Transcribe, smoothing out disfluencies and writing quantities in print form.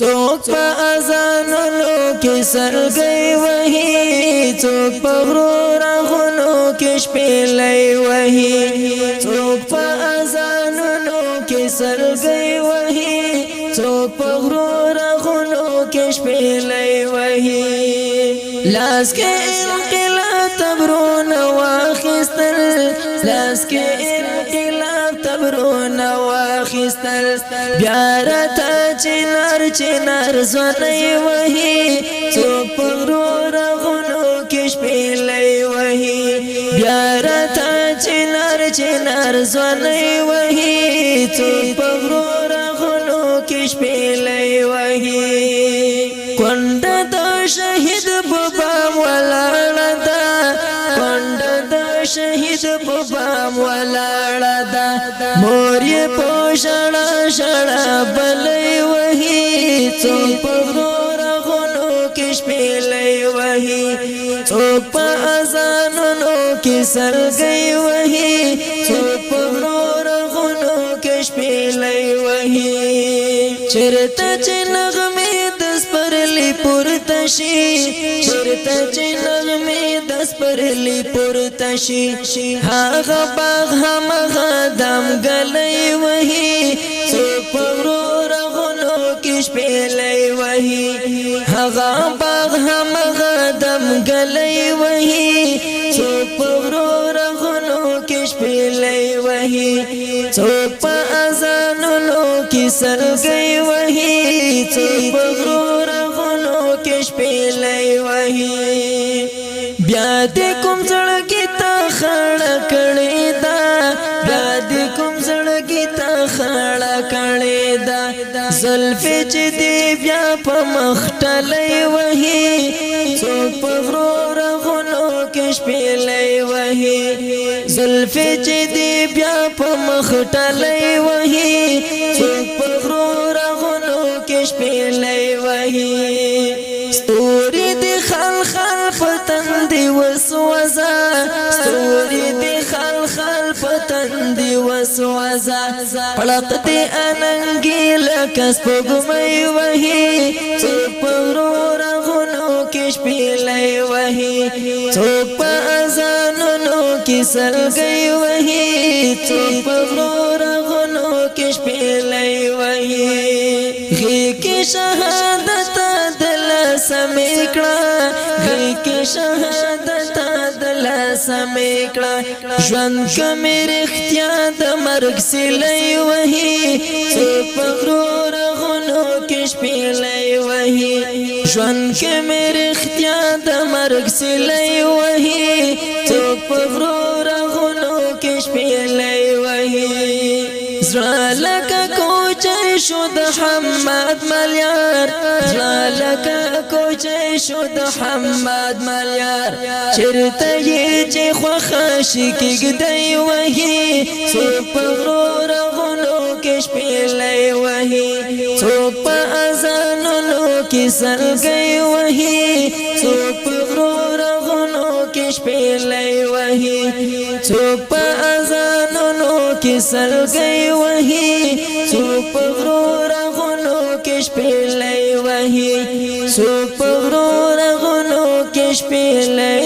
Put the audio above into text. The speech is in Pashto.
څوک په اذانونو کې سرګي وهي څوک په غرونو کې شپېلې وهي څوک په اذانونو کې سرګي وهي څوک په غرونو کې شپېلې وهي لاس کې انقلاب تبرونه واخیستل لاس کې انقلاب تبرونه واخیستل بیا راته چنار زونې وهي څوک په غرونو کې شپېلې وهي بیا راته چنار زونې وهي څوک په غرونو کې شپېلې وهي کونډه د شهید بابام ولاړه ده کونډه د شهید بابام ولاړه ده مور یې په شړا بلې وهي څوک په غرونو کې شپېلې وهي څوک په اذانونو کې سرګي وهي څوک په غرونو کې شپېلې وهي چرته چې نغمې د سپرلي پورته شي چرته چې نغمې د سپرلي پورته شي هغه باغ همغه دم ګلې وهي څوک په غرونو کې شپېلې وهي هغه باغ همغه دم ګلې وهي څوک په غرونو کې شپېلې وهي څوک په اذانونو کې سرګي وهي څوک په غرونو کې شپېلې وهي بیا دې کوم زړګي ته خړه کړې ده بیا دې کوم زړګي ته خړه کړې ده زلفې چې دې بیا په مخ ټلې وهي څوک په غرونو کې شپېلې وهي زلفې چې دې بیا په مخ ټلې وهي څوک په غرونو کې شپېلې وهي ستوري دې خل پتندې وسوځه ستوري دې خل پتندې وسوځه پړق دې اننګي لکه سپوږمۍ وهي څوک په غرونو کې شپېلې وهي څوک په اذانونو کې سرګي وهي څوک په غرونو کې شپېلې وهي غي کې شهادت دل سمېکړه غي کې شهادت دل سمېکړه ژوند کمې رښتیا د مرګ سیلې وهي څوک په غرونو کې شپېلې وهي ژوند کمې رښتیا د مرګ سیلې وهي څوک په غرونو کې شپېلې وهي زړه لکه کوچې شو د حماد ملیار زړه لکه کوچې شو د حماد ملیار چرته یې چې خوښه شي کېږدی وهي څوک په غرونو کې شپېلې وهي څوک په اذانونو کې سرګي وهي څوک په غرونو کې شپېلې وهي څوک په اذانونو کې سرګي وهي څوک په غرونو کې شپېلې وهي څوک په غرونو کې شپېلې